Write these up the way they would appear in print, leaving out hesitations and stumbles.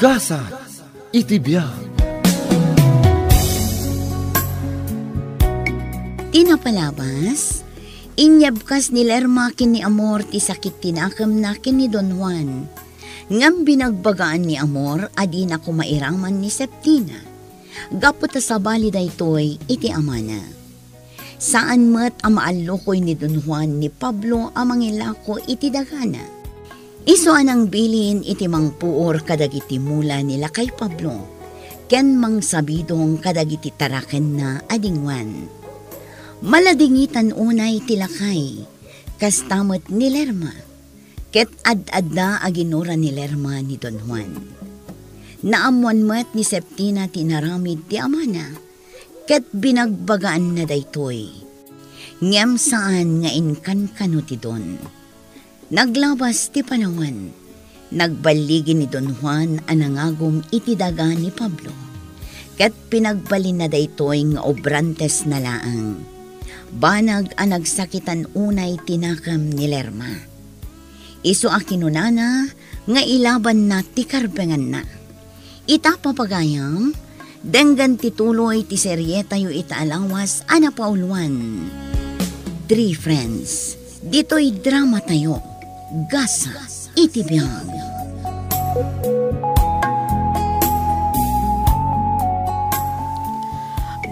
Gasa, itibiyag. Tinapalabas, inyabkas ni Lerma kin ni Amor ti sakit tinakam na kin ni Don Juan. Ngam binagbagaan ni Amor, adi na kumairaman ni Septina. Gaputa sa bali daytoy iti amana. Saan mat amaallokoy ni Don Juan ni Pablo amangilako iti dagana. Isuan ang bilin iti mangpuor kadagiti mula nila kay Pablo. Ken mang sabidong kadagiti taraken na adingwan. Maladingitan unay tilakay, kastamot ni Lerma. Ket ad-ad na aginura ni Lerma ni Don Juan. Naamuan mat ni Septina tinaramid ti amana, ket binagbagaan na daytoy. Ngem saan nga inkan kano ti Don. Naglabas ti panawan, nagbaligi ni Don Juan anangagom iti daga ni Pablo, ket pinagbalin na daytoy nga obrantes na laang. Banag ang nagsakitan unay tinakam ni Lerma. Isu a kinunana nga ilaban na ti karbengan na. Itapapagayam, denggan tituloy ti seryeta yu itaalawas ana pauluan. 3 Friends, dito'y drama tayo. Gasa, itibiyag.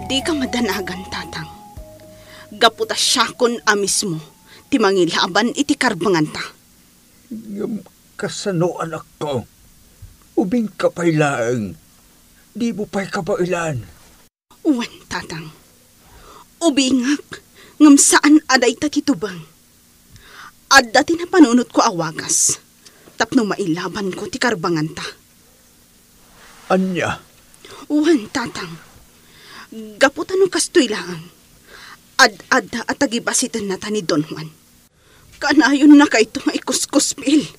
Di ka madanagan, tatang. Gaputa siya kon amis mo, ti mangilaban iti karbangan ta. Yung kasano anak ko, ubing kapailaang, di mo pa'y kabailan. Uwan, tatang. Ubingak, ngam saan aday ta titubang. Adda ti na panunot ko awagas, tapno mailaban ko ti karbangan ta. Anya? Uwan, tatang. Gaputa no kastoy lang. Ad-adda at agibasitan na ta ni Don Juan. Kanayon na ka ito nga ikuskuspil.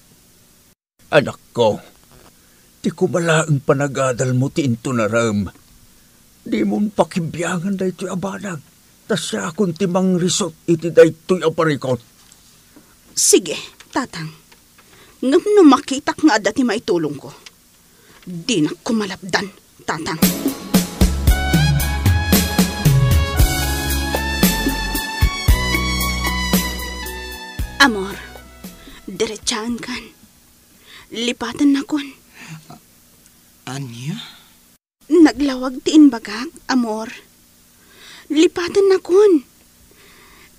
Anak ko, di ko malaang panagadal mo ti into na ram. Di mo'n pakibyangan da ito'y abanag. Tasya akong timang risot iti da ito'y aparikot. Sige, tatang. Ngam no makitak nga dati maitulong ko. Di na kumalapdan, tatang. Amor, diretsaan kan. Lipatan na kon. Anya? Naglawag tiin bagag, amor. Lipatan na kon.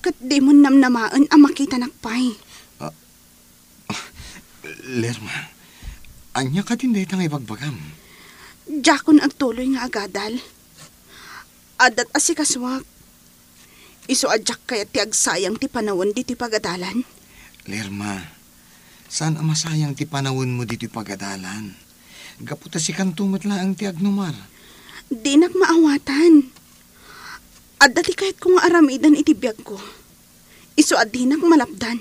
Kat di mo namnamaan ang makita nakpay. Lerma, anya ka din dahi tang ibagbagam. Jakon agtuloy nga agadal. Adat asikaswak. Iso adyak kaya ti agsayang ti panawon di ti pagadalan. Lerma, saan ang masayang ti panawon mo di ti pagadalan? Gaputa si kantumot laang ti agnumar. Di nak maawatan. Adda ti kahit kung aramidan iti biyag ko. Iso adi nak malapdan.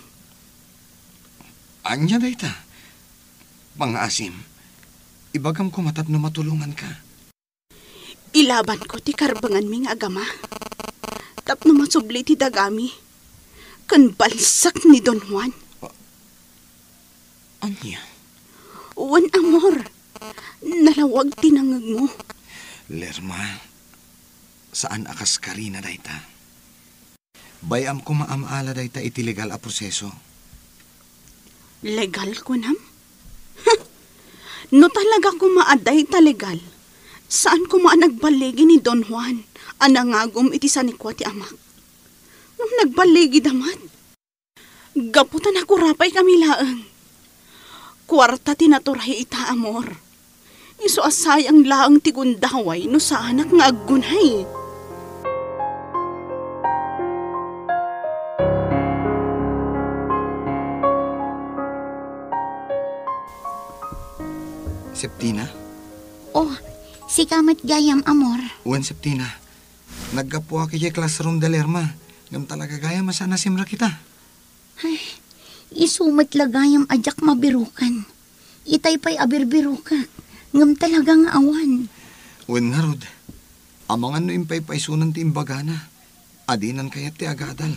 Anya dahi ta? Pangasim, ibagam ko matapno matulungan ka. Ilaban ko ti karbangan ming agama. Tapno masubli ti dagami. Kan balsak ni Don Juan. Anya? Uwan, amor. Nalawag tinangag mo. Lerma, saan akas karina dayta? Bayam ko maamala dayta iti legal a proseso. Legal ko nam? No talaga ko maaday ta legal. Saan ko maanagbaligi ni Don Juan? Anangagom iti sanikwa ti amak. Nung nagbaligi damat. Gaputan ako rapay kami laang. Kwarta tinaturahi ita, amor. Iso asayang laang ti gundaway no sa anak nga aggunay. Septina? Oh, si kamat gayam, amor. Uwan, Septina. Naggapuha kaya classroom da Lerma. Ngam talaga gaya masana simra kita. Ay, isumat lagayam ajak mabirukan. Itay pa'y abirbiruka. Ngam talagang awan. Uwan nga, Rod. Amangan no impay-paisunan ti imbagana. Adinan kaya ti agadal.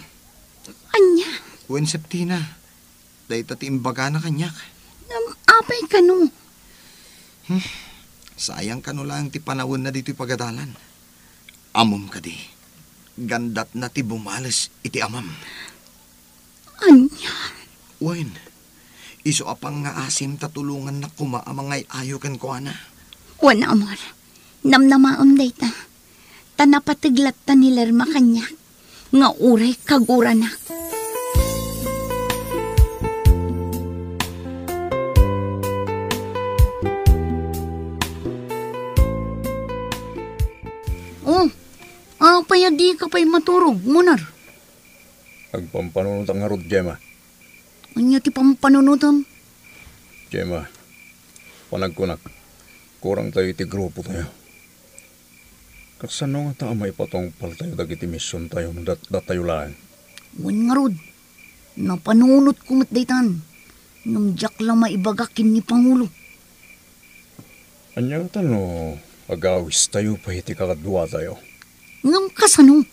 Anya? Uwan, Septina. Dahil ti imbagana kanyak. Apay ka no. Sayang ka no lang ti panawon na dito'y pagadalan. Amom ka di. Gandat na ti bumalas iti amam. Anya? Wen, iso apang nga asim tatulungan na kumaamangay ayo kan ko ana. Wan, Amor. Namnamaon dayta. Tanapatiglat ta ni Lerma kanya. Nga uray kagura na. Payadi ka pa'y maturog, Munar. Agpampanunot ang harod, Gemma. Anya ti pampanunutan? Gemma, panagkunak. Kurang tayo iti grupo tayo. Kasano nga may patong pal tayo dagiti misyon tayo tayo lang. Wan nga rod. Napanunot kumot daytan. Nung jak lang maibagakin ni Pangulo. Anya nga tano, agawis tayo pa iti kakadwa tayo. Ngam kasano?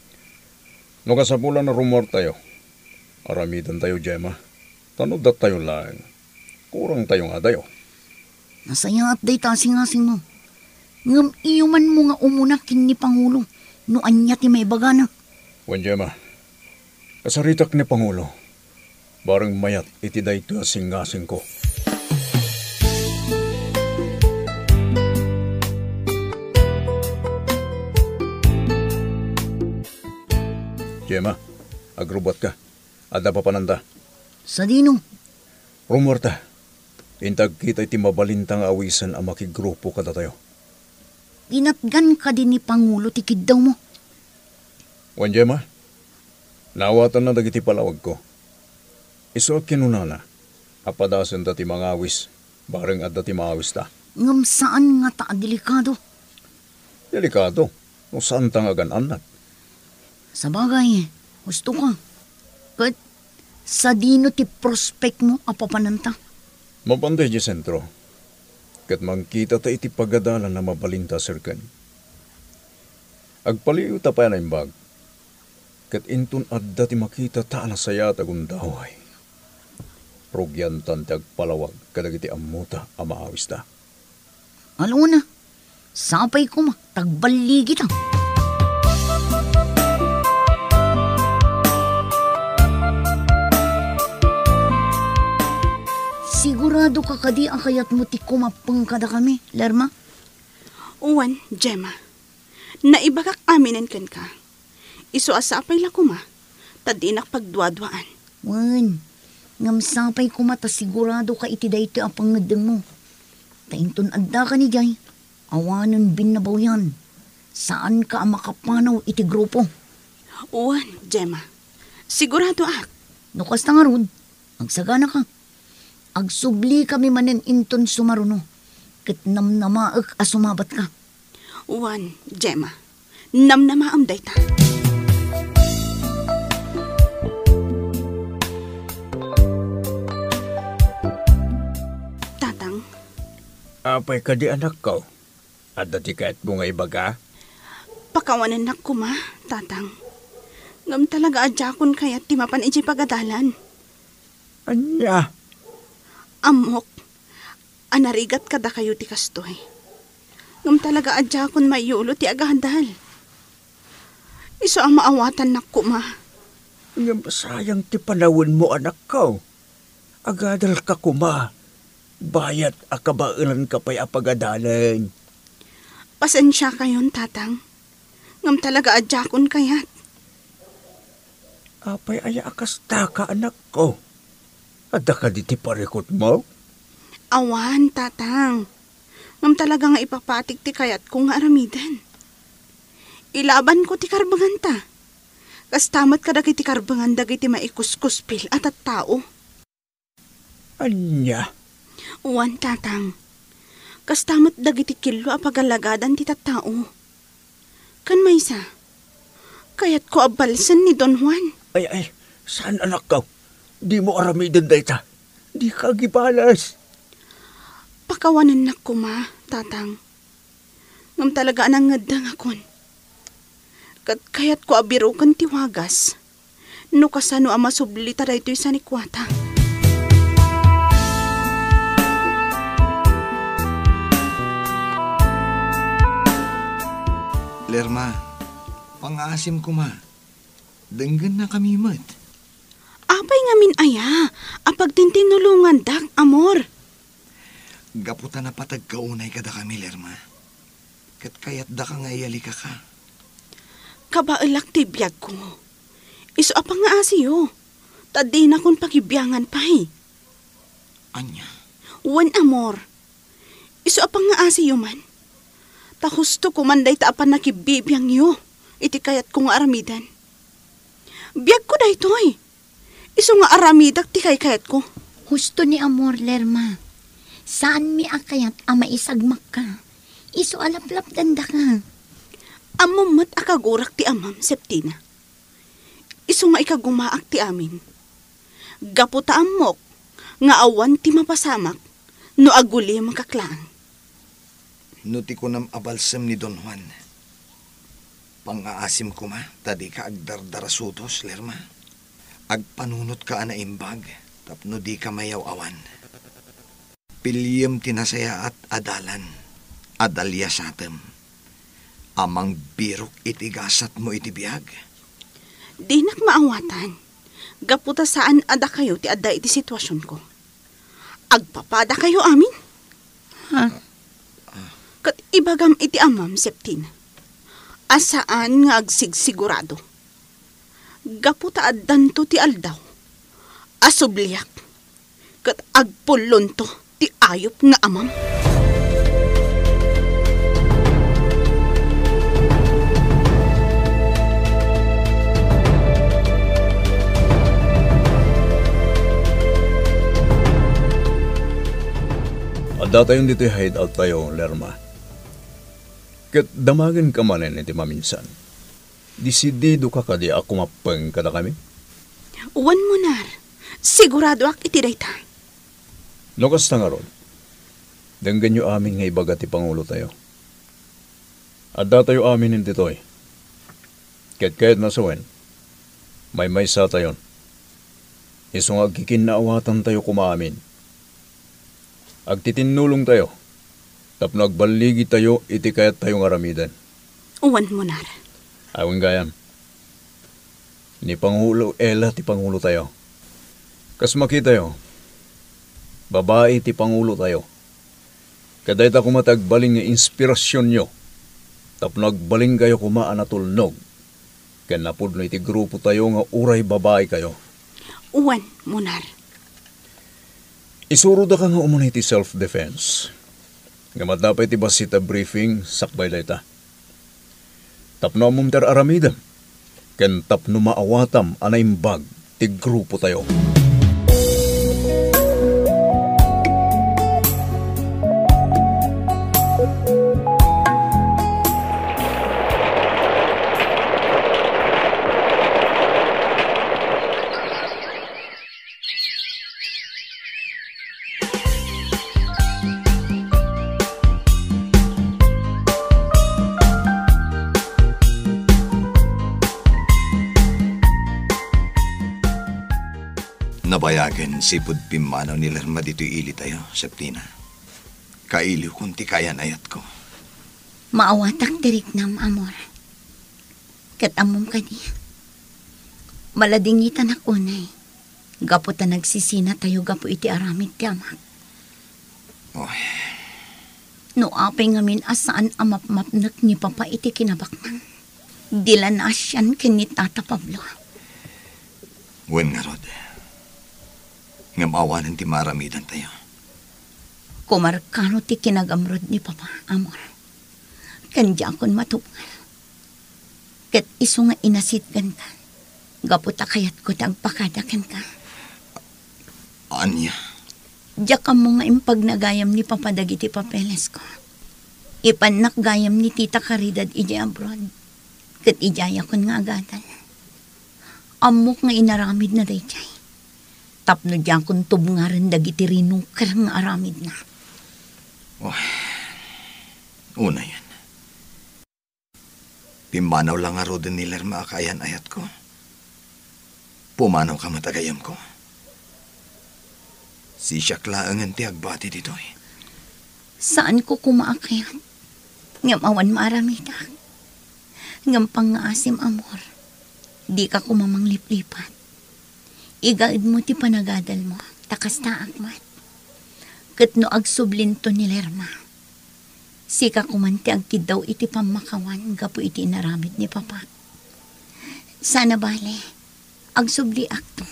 No kasapulan na rumor tayo. Aramidan tayo, Gemma. Tanodat tayo lang. Kurang tayo nga tayo. Nasaya at day tasing-asing mo. Ngam iyuman mo nga umunakin ni Pangulo. No anya ti may bagana. Wan, Gemma. Kasaritak ni Pangulo. Barang mayat iti dayto asing-asing ko. Gemma, agrobot ka. Ada pa pananda. Sa dino? Rumor ta. Intag kita iti mabalintang awisan ang makigrupo kada tayo. Inatgan ka din ni Pangulo tikid daw mo. Wan, Gemma. Nawatan na dagiti palawag ko. Iso kinunana. Apadasan dati mga awis. Bareng at dati mga awis ta. Ngam saan nga ta delikado? Delikado. No saan tangagan anak? Sa bagay, gusto ka. Kat sa dino ti prospect mo apapananta. Mapanday di sentro. Kat mangkita ta iti pagadalan na mabalinta sirkan. Agpaliw ta pa na imbag. Kat intun adda ti makita ta alasaya tagundaway. Rugyan tantag palawag kadagiti amuta amaawis ta. Alo na, sapay ko tagbaligi ta. Sigurado ka kadi ang kayat mo ti kumapang kada kami, Lerma? Uwan, Gemma. Naibagak aminin kan ka. Iso asapay la kuma. Tadinak pagduadwaan. Wan, ngamsapay kumata sigurado ka iti dayto ang pangadeng mo. Tainton adda ka ni Jay. Awanon binabaw yan. Saan ka ang makapanaw iti grupo? Uwan, Gemma. Sigurado ak. Nukas na nga rod. Agsagana ka. Agsubli kami manen inton sumaruno. Kat namnamaak asumabat ka. Uwan, Gemma. Namnamaam dayta. Tatang. Apay ka di anak ko. At dati kahit bunga ibaga? Pakawanan na kuma, tatang. Ngam talaga adjakon kaya't timapan iji pagadalan. Anya? Amok, anarigat kada kayo ti kastoy. Ngam talaga adjakon mayulo ti agahandal. Iso ang maawatan na kuma. Ngam sayang ti panawin mo anak ko. Agadal ka kuma. Bayat akabailan ka pa'y apagadalan. Pasensya kayon, tatang. Ngam talaga adjakon kayat. Apay aya akasta ka anak ko. Ada ka di ti parikot mo? Awan, tatang. Ngam talaga nga ipapatik ti kayat kung aramidan. Ilaban ko ti karbangan ta. Kastamat ka dagiti karbangan dagiti maikuskuspil at tao. Anya? Uwan, tatang. Kastamat dagiti kilo apagalagadan ti tattao. Kan maysa. Kayat ko abalsan ni Don Juan. Ay, saan anak ko? Di mo aramidan dayta. Di ka gibalas. Pakawanan na ko ma, tatang. Ngam talaga anang ngadang akon. Kayat ko abirukan tiwagas. No kasano ang masublita da ito'y sanikwata. Lerma, pangasim ko ma. Denggan na kami mat. Apay ngamin aya, apag tintinulungan dak, amor. Gaputa na patag kaunay kada kami, Lerma. Kat kayat da ka nga iyali ka. Kabailak ti biyag ko. Iso apang nga asiyo. Tadi na kong pakibiyangan pa'y. Anya? Wan amor. Iso apang nga asiyo man. Ta husto ko manday ta apan nakibibiyang yo. Iti kayat ko nga aramidan. Biyag ko daytoy. Iso nga aramidak ti kayat ko. Husto ni amor, Lerma. Saan mi akayat ama isagmak ka? Iso alaplap danda ka. Amom mat akagurak ti amam, Septina. Iso nga ikagumaak ti amin. Gaputa amok, nga awan ti mapasamak, no aguli makaklaan. Nuti ko nam abalsam ni Don Juan. Pang-aasim ko ma, tadi ka agdardarasutos, Lerma. Agpanunot ka ana imbag, tapno di ka mayaw awan. Pilyem tinasaya at adalan, adalya satem. Amang birok itigasat mo itibiyag. Di nak maawatan. Gaputa saan ada kayo ti adda iti sitwasyon ko. Agpapada kayo amin. Ha? Kat ibagam iti amam, Septina. Asaan nga agsigsigurado. Gaputa addanto ti aldaw. Asubliak. Kat agpulunto ti ayop nga amam. Ada tayong dito hideout tayo, Lerma. Kat damagan ka manin iti maminsan. Disidido ka kadi ako mapeng kada kami? Uwan mo nar. Sigurado ak iti dayta. Lokas na nga ron. Danggan nyo amin nga ibaga ti Pangulo tayo. Ada tayo amin hindi to'y. Kahit nasuwen, may sa tayon. Isong agkikinaawatan tayo kumaamin. Agtitinulong tayo. Tapno agbaligi tayo, iti kayat tayong aramidan. Uwan mo nar. Awang gayam. Ni Pangulo Ela ti Pangulo tayo. Kas makita yo. Babae ti Pangulo tayo. Kaday ta kumatagbaling nga inspirasyon nyo. Tapno agbaling kayo kumaan na tulnog. Ken napod no iti grupo tayo nga uray babae kayo. Uwan mo nar. Isuro da ka nga umuna iti self-defense. Nga madapay iti basita briefing, sakbay dayta. Tapno amum ter aramidam. Ken tapno maawatam anaimbag ti grupo tayo. Nabayagan si Pudpimanaw ni Lerma dito'y ili tayo, Septina. Kailiw kung ti kayan ayat ko. Maawatak tirik nam, amor. Katamom ka di. Maladingitan ako na. Gaputa nagsisina tayo gapu iti aramid ti amak. Oy. No apay ngamin asaan amap-mapnak ni Papa iti kinabakman. Dila na asyan kini Tata Pablo. Wen nga rod. Ngamawanan ti maramidan tayo. Kumarkano ti kinagamrod ni Papa, amor. Kanya akon matubngal. Kat iso nga inasitgan ka. Gaputa kayat ko tagpakadakan ka. Anya? Diyak mo nga impag nagayam ni Papa dagiti papeles ko. Ipanak gayam ni Tita Caridad iji abroad. Kat ijaya kon nga agadan. Amok nga inaramid na dayjay. Tapno diyan kung tubungaran dagiti rinukar nga aramid na. Oh, una yan. Pimanaw lang nga rodin ni Lerma akayan ayat ko. Pumanaw ka matagayam ko. Si Siaklaangan ti agbati dito'y. Saan ko kumaakayat? Ngamawan maaramid na. Ngam pangaasim, amor. Di ka kumamang liplipat. Igaid mo ti panagadal mo, takas na akmat. Kat no agsublin to ni Lerma. Sika kumanti agkid daw iti pamakawan, gapo iti inaramid ni Papa. Sana bale, agsubli akto.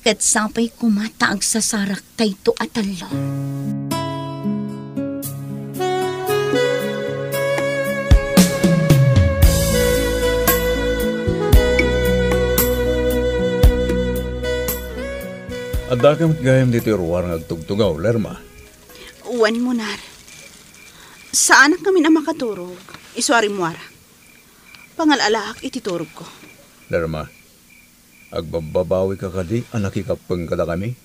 Kat sapay kumata agsasarak tayto atalo. Adda kam gayam dito ruwar ng agtugtugaw, Lerma. Uwan mo, Nar. Sa anak kami na makaturog, iswari mo ara. Pangalalaak ititurog ko. Lerma, agbababawi ka kadi, anak ikapeng kada kami?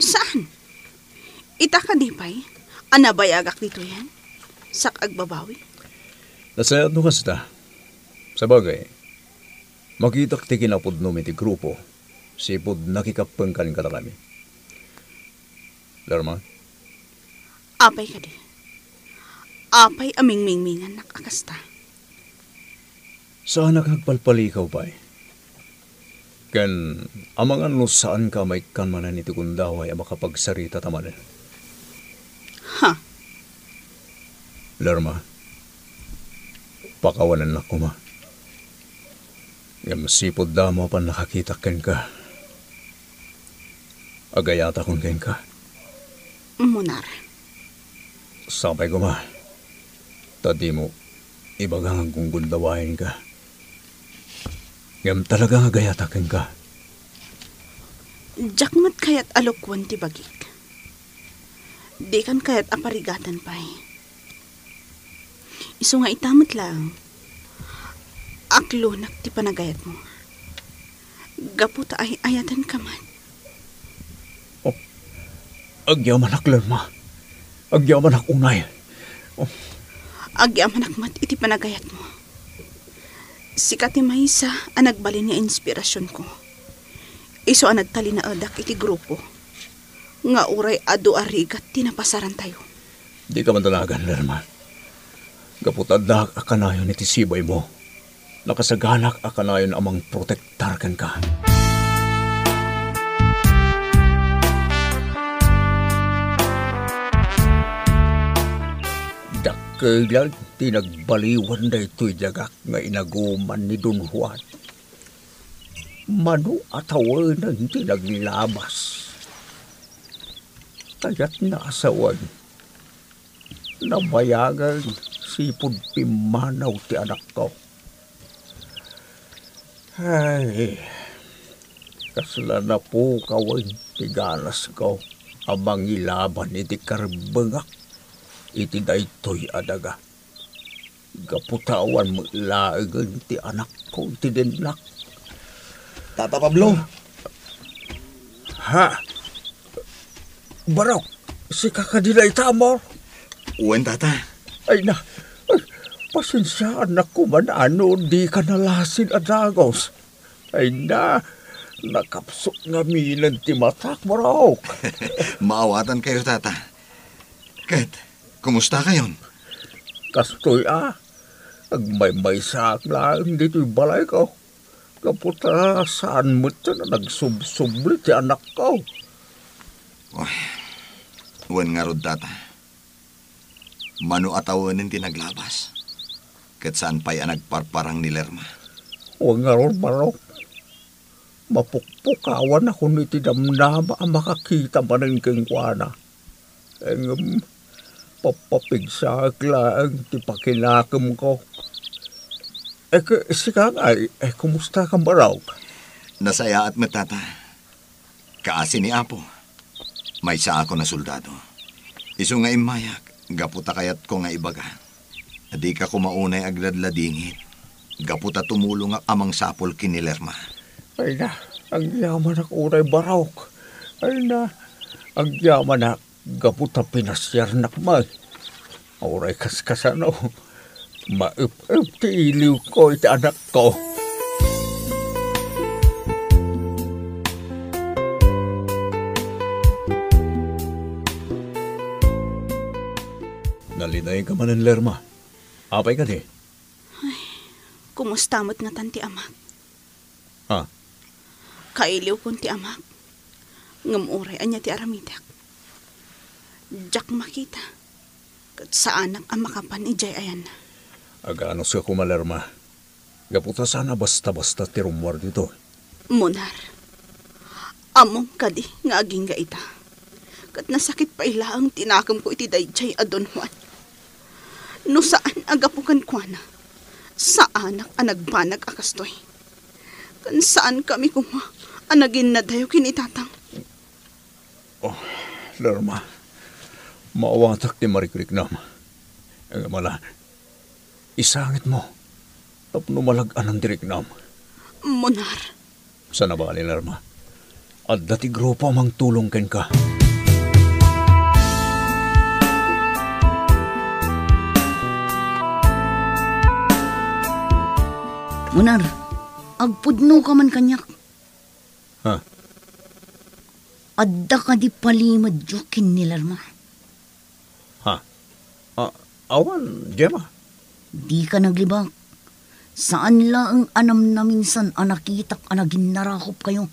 Saan? Ita ka di pa'y? Anabayagak dito yan? Sak agbabawi? Nasayad no kasta. Sa bagay, makitak ti kinapod no iti grupo, sipod nakikapengkan kada kami. Lerma? Apay ka di. Apay aming mingmingan nakakasta. Saan nagpalpalikaw pa eh? Ken, amang ano saan ka may kanmanan iti kundaway ang makapagsarita tamanin? Ha? Lerma, pakawanan na kuma. Yung sipod damo pa nakakita ken ka. Agayata kung ken ka. Munar. Sabay ko ma. Tadi mo, ibagang kung gundawain ka. Ngam talagang agayata ken ka. Jakmat kayat alokwan ti bagik. Di kan kayat aparigatan pa'y. Iso nga itamot lang. Aklunak ti panagayat mo. Gaputa ay ayatan ka man. Agyaman ak, Lerma. Agyaman ak unay. Agyaman akmat iti panagayat mo. Sikati maysa ang nagbalin niya inspirasyon ko. Iso ang nagtali na adak iti grupo. Nga uray adu arigat tinapasaran tayo. Di ka man talagan, Lerma. Gaputadak akanayon iti sibay mo. Nakasaganak akanayon amang protektar kan ka. Dakailan tinagbaliwan na ito'y jagak nga inaguman ni Don Juan. Manu atawan ang tinaglabas. Kaya't naasawan. Nabayagan sipod pimanaw ti anak ko. Ay, kasla na po kawan ti ganas ko. Amang ilaban iti karbengak. Iti daytoy adaga. Gaputawan mo ilaagan ti anak ko iti dinlak. Tata Pablo. Ha? Barok, si kakadilay tamo. Uwan, tata. Ay na, ay, pasensyaan na ko man ano, di ka nalasin adagos. Ay na, nakapsok nga minan ti matak, Barok. Maawatan kayo, tata. Kat, kumusta kayon? Kastoy agmay-may sak lang dito'y balay ko. Kaputa, saan mo ito na nagsubsubli ti anak ko? Oy, uwan nga rod, tata. Manu atawanin tinaglabas. Kat saan pa'y nagparparang ni Lerma. Huwag nga ron, Barok. Mapukpukawan ako niti damdama ang makakita man ng kengkwana. Papapigsak lang ti pakinakam ko. Sika nga, kumusta kang Barok? Nasaya at matata. Kaasi ni Apo. May sa ako na soldado. Iso nga imayak, gaputa kayat ko nga ibaga. Adi ka kumaunay agladladingit. Gaputa tumulong nga amang sapol kini Lerma. Ay na, ang yaman ak uray Barok. Ay na, ang yaman ak gaputa pinasyar nakmay. Uray kaskasano, maup-up ti iliw ko iti anak ko. Nalinay ka man ng Lerma. Apay ka di? Kumustamot nga tan ti amak. Ha? Kailiw kon ti amak. Ngamuray anya ti aramidak. Jak makita. Kat sa anak ang makapan ijay ayan na. Aganos ka kumalerma. Gaputa sana basta-basta ti rumwar dito. Munar. Among kadi nga aging ga ita. Kat nasakit pa ilaang tinakam ko iti dayjay a Don Juan. No saan agapukan kwa na. Sa anak ang nagbanag akastoy. Kan saan kami kuma anagin na dayo kinitatang. Oh, Lerma. Maawatak ti Marikriknam. Ang mala, isangit mo. Tapno malagaan ang diriknam. Munar. Sana ba, Lerma? At dati grupo mang tulong ken ka. Munar, agpudno ka man kanyak. Ha? Adda ka di palimad jokin ni Lerma. Ha? Awan, Gemma. Di ka naglibak. Saan lang anam na minsan anakitak anagin narakop kayo.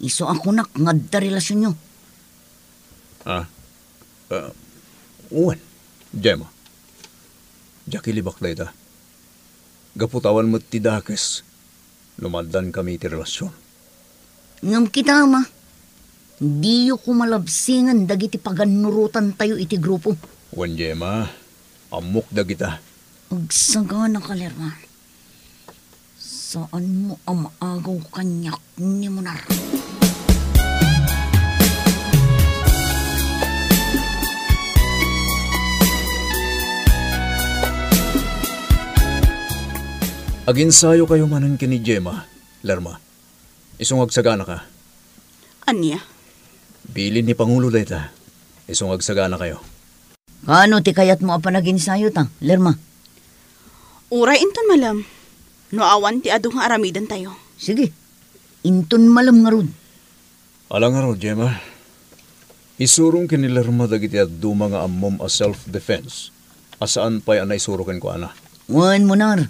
Iso ako nak ngadda relasyon nyo. Uwan, Gemma. Jaki libak na ita. Gaputawan mo ti dakes. Lumadan kami ti relasyon. Ngam kita ma. Di ko malabsingan dagiti paganurutan tayo iti grupo. Uwan, Gemma. Amok dagita. Agsagana ka, Lerma. Saan mo ang maagaw kanyak ni Munar? Aginsayo kayo manan kini Gemma, Lerma. Isong agsagana ka. Anya? Bilin ni Pangulo dayta. Isong agsagana kayo. Ano ti kayat mo apanagin sayo ta, Lerma? Uray inton malam. No awan ti adu nga aramidan tayo. Sige, inton malam nga rod. Alang nga ro, Gemma. Isurong kini Lerma dagiti adu mga ammom a self-defense. Asaan pa'y anay surukin ko, ana? Wan, Munar.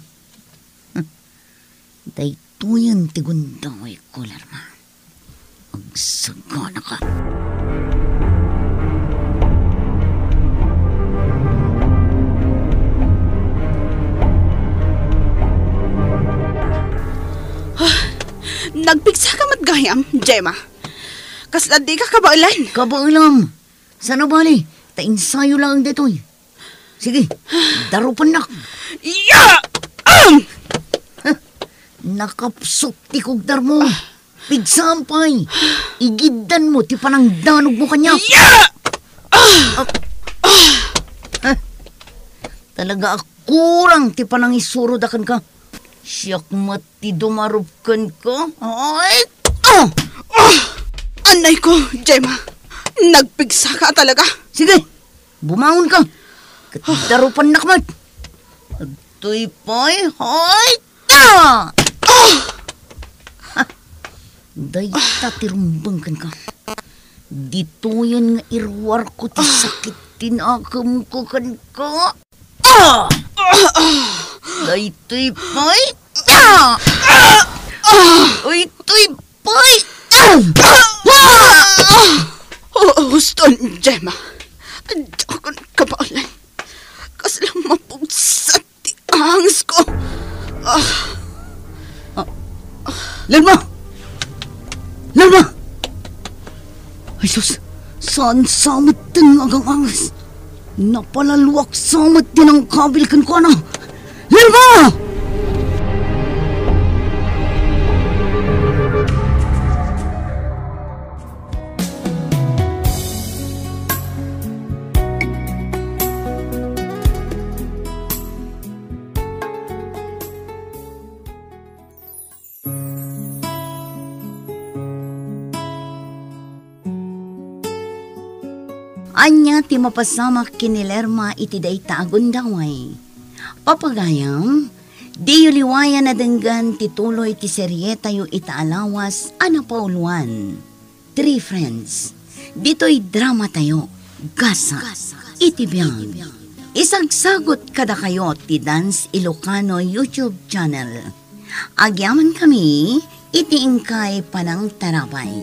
Daytoyan ti gundaway ko, Lerma. Agsagana ka. Nagpigsa ka matgayam, Gemma. Kasla di ka kabailan. Kabailam. Sana bali, tainsayo lang ang detoy. Sige, darupan na. Ya! Nakapsok ti kugdar mo. Pigsampay. Igiddan mo ti panang danog mo kanya. Ya! Talaga akurang ti panang isurodakan ka. Siyak mati dumarupkan ka. Ay! Anay ko, Gemma. Nagpigsa ka talaga. Sige, bumangon ka. Darupan na kamat. Nagtoy pa'y, hay! Dayta tirumbang ka. Dito yan nga irwar ko ti sakit tinakam ko kan ka. Dayto'y pa'y, dayto'y pa'y, Huston, Gemma. Dakon kabaulan. Kaslang mapugsat ti angis ko. Lerma! Lerma! Ay sus, saan samot din agang angas? Napalaluwak samot din ang kabil kan ko na. Lerma! Anya ti mapasamak kini Lerma iti dayta agundaway. Papagayam, di yuliwaya na denggan tituloy ti seryeta yu itaalawas ana pauluan. 3 friends. Dito'y drama tayo. Gasa. Iti biyang. Isagsagot kada kayo ti Dance Ilocano YouTube channel. Agyaman kami, iti ingkay panang tarapay.